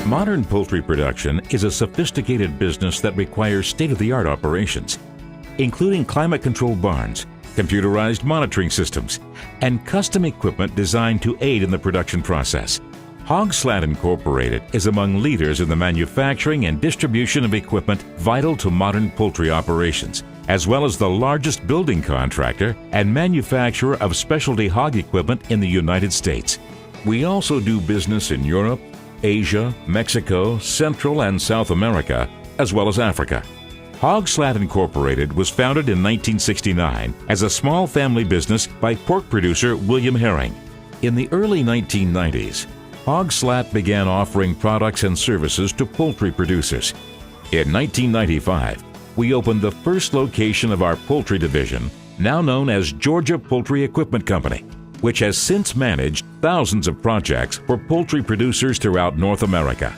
Modern poultry production is a sophisticated business that requires state-of-the-art operations, including climate-controlled barns, computerized monitoring systems, and custom equipment designed to aid in the production process. Hogslat Incorporated is among leaders in the manufacturing and distribution of equipment vital to modern poultry operations, as well as the largest building contractor and manufacturer of specialty hog equipment in the United States. We also do business in Europe, Asia, Mexico, Central and South America, as well as Africa. Hogslat Incorporated was founded in 1969 as a small family business by pork producer William Herring. In the early 1990s, Hogslat began offering products and services to poultry producers. In 1995, we opened the first location of our poultry division, now known as Georgia Poultry Equipment Company, which has since managed thousands of projects for poultry producers throughout North America.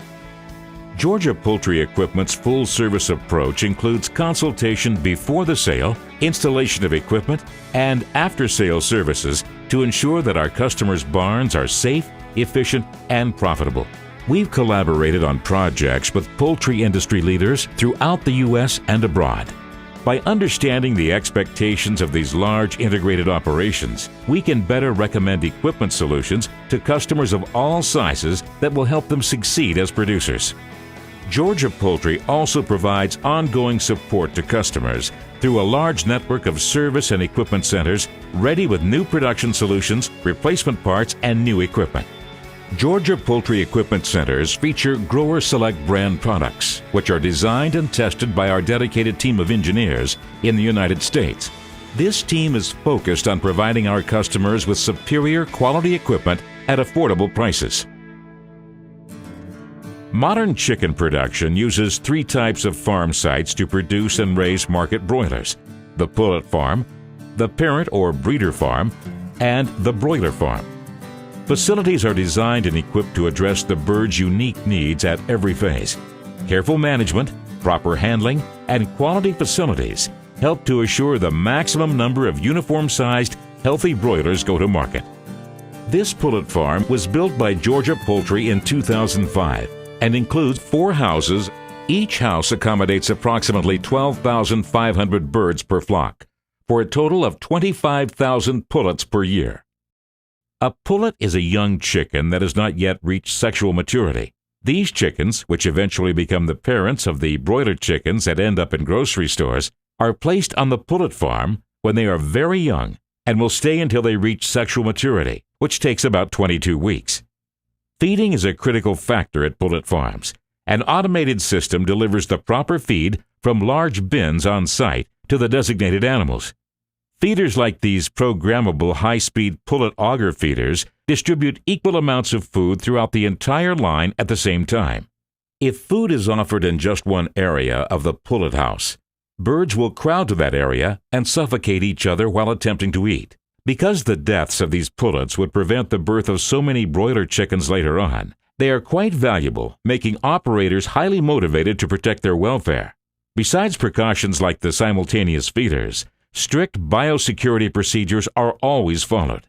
Georgia Poultry Equipment's full-service approach includes consultation before the sale, installation of equipment, and after-sale services to ensure that our customers' barns are safe, efficient, and profitable. We've collaborated on projects with poultry industry leaders throughout the U.S. and abroad. By understanding the expectations of these large integrated operations, we can better recommend equipment solutions to customers of all sizes that will help them succeed as producers. Georgia Poultry also provides ongoing support to customers through a large network of service and equipment centers ready with new production solutions, replacement parts, and new equipment. Georgia Poultry Equipment Centers feature Grower Select brand products, which are designed and tested by our dedicated team of engineers in the United States. This team is focused on providing our customers with superior quality equipment at affordable prices. Modern chicken production uses three types of farm sites to produce and raise market broilers: the pullet farm, the parent or breeder farm, and the broiler farm. Facilities are designed and equipped to address the bird's unique needs at every phase. Careful management, proper handling, and quality facilities help to assure the maximum number of uniform-sized, healthy broilers go to market. This pullet farm was built by Georgia Poultry in 2005 and includes 4 houses. Each house accommodates approximately 12,500 birds per flock, for a total of 25,000 pullets per year. A pullet is a young chicken that has not yet reached sexual maturity. These chickens, which eventually become the parents of the broiler chickens that end up in grocery stores, are placed on the pullet farm when they are very young and will stay until they reach sexual maturity, which takes about 22 weeks. Feeding is a critical factor at pullet farms. An automated system delivers the proper feed from large bins on site to the designated animals. Feeders like these programmable high-speed pullet auger feeders distribute equal amounts of food throughout the entire line at the same time. If food is offered in just one area of the pullet house, birds will crowd to that area and suffocate each other while attempting to eat. Because the deaths of these pullets would prevent the birth of so many broiler chickens later on, they are quite valuable, making operators highly motivated to protect their welfare. Besides precautions like the simultaneous feeders, strict biosecurity procedures are always followed.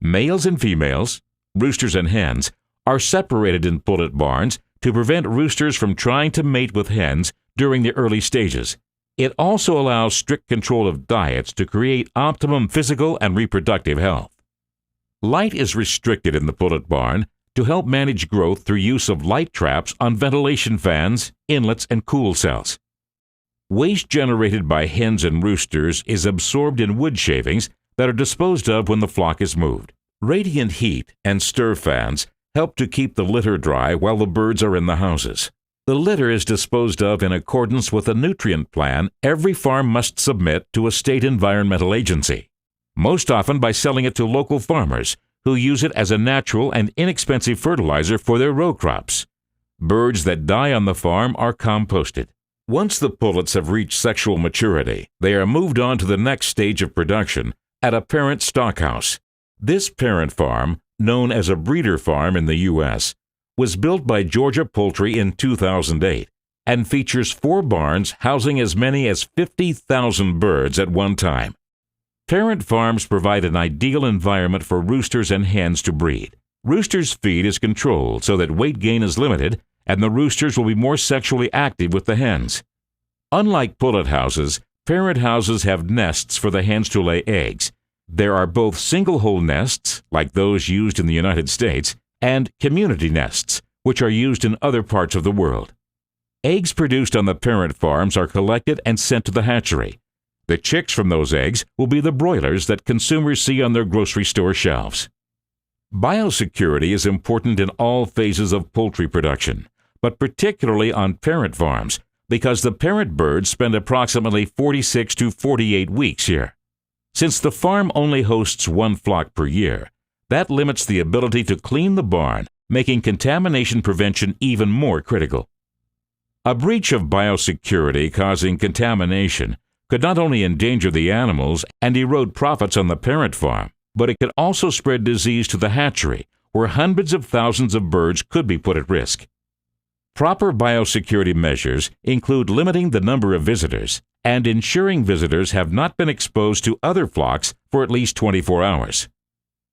Males and females, roosters and hens, are separated in pullet barns to prevent roosters from trying to mate with hens during the early stages. It also allows strict control of diets to create optimum physical and reproductive health. Light is restricted in the pullet barn to help manage growth through use of light traps on ventilation fans, inlets, and cool cells. Waste generated by hens and roosters is absorbed in wood shavings that are disposed of when the flock is moved. Radiant heat and stir fans help to keep the litter dry while the birds are in the houses. The litter is disposed of in accordance with a nutrient plan every farm must submit to a state environmental agency, most often by selling it to local farmers who use it as a natural and inexpensive fertilizer for their row crops. Birds that die on the farm are composted. Once the pullets have reached sexual maturity, they are moved on to the next stage of production at a parent stockhouse. This parent farm, known as a breeder farm in the U.S., was built by Georgia Poultry in 2008 and features 4 barns housing as many as 50,000 birds at one time. Parent farms provide an ideal environment for roosters and hens to breed. Roosters' feed is controlled so that weight gain is limited, and the roosters will be more sexually active with the hens. Unlike pullet houses, parent houses have nests for the hens to lay eggs. There are both single-hole nests, like those used in the United States, and community nests, which are used in other parts of the world. Eggs produced on the parent farms are collected and sent to the hatchery. The chicks from those eggs will be the broilers that consumers see on their grocery store shelves. Biosecurity is important in all phases of poultry production, but particularly on parent farms, because the parent birds spend approximately 46 to 48 weeks here. Since the farm only hosts 1 flock per year, that limits the ability to clean the barn, making contamination prevention even more critical. A breach of biosecurity causing contamination could not only endanger the animals and erode profits on the parent farm, but it could also spread disease to the hatchery, where hundreds of thousands of birds could be put at risk. Proper biosecurity measures include limiting the number of visitors and ensuring visitors have not been exposed to other flocks for at least 24 hours.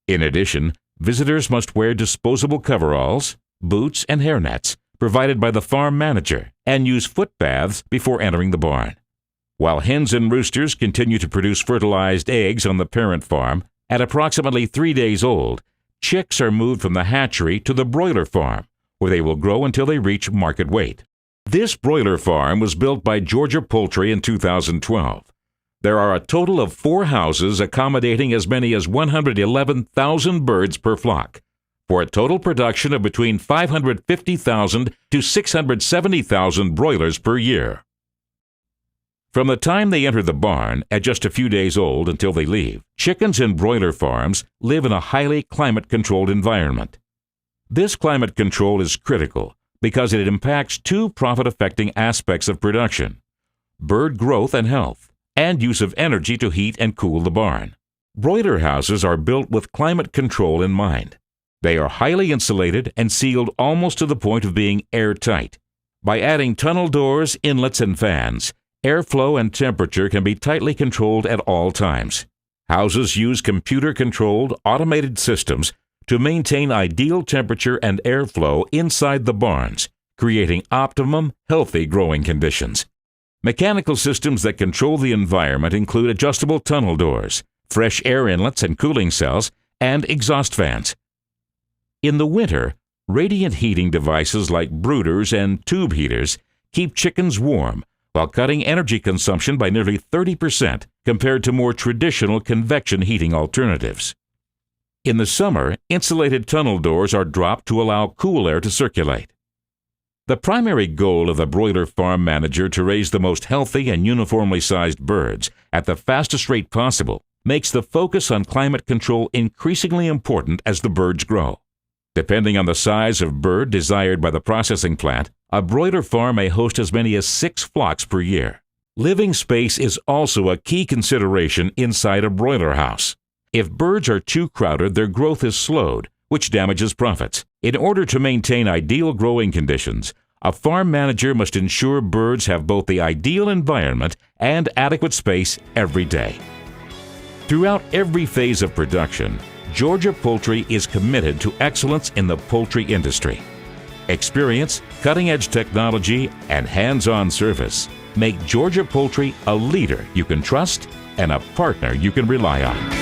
In addition, visitors must wear disposable coveralls, boots, and hairnets provided by the farm manager and use foot baths before entering the barn. While hens and roosters continue to produce fertilized eggs on the parent farm, at approximately 3 days old, chicks are moved from the hatchery to the broiler farm, where they will grow until they reach market weight. This broiler farm was built by Georgia Poultry in 2012. There are a total of 4 houses accommodating as many as 111,000 birds per flock, for a total production of between 550,000 to 670,000 broilers per year. From the time they enter the barn, at just a few days old until they leave, chickens in broiler farms live in a highly climate-controlled environment. This climate control is critical because it impacts 2 profit-affecting aspects of production: bird growth and health, and use of energy to heat and cool the barn. Broiler houses are built with climate control in mind. They are highly insulated and sealed almost to the point of being airtight. By adding tunnel doors, inlets, and fans, airflow and temperature can be tightly controlled at all times. Houses use computer-controlled, automated systems to maintain ideal temperature and airflow inside the barns, creating optimum, healthy growing conditions. Mechanical systems that control the environment include adjustable tunnel doors, fresh air inlets and cooling cells, and exhaust fans. In the winter, radiant heating devices like brooders and tube heaters keep chickens warm while cutting energy consumption by nearly 30% compared to more traditional convection heating alternatives. In the summer, insulated tunnel doors are dropped to allow cool air to circulate. The primary goal of the broiler farm manager to raise the most healthy and uniformly sized birds at the fastest rate possible makes the focus on climate control increasingly important as the birds grow. Depending on the size of bird desired by the processing plant, a broiler farm may host as many as 6 flocks per year. Living space is also a key consideration inside a broiler house. If birds are too crowded, their growth is slowed, which damages profits. In order to maintain ideal growing conditions, a farm manager must ensure birds have both the ideal environment and adequate space every day. Throughout every phase of production, Georgia Poultry is committed to excellence in the poultry industry. Experience, cutting-edge technology, and hands-on service make Georgia Poultry a leader you can trust and a partner you can rely on.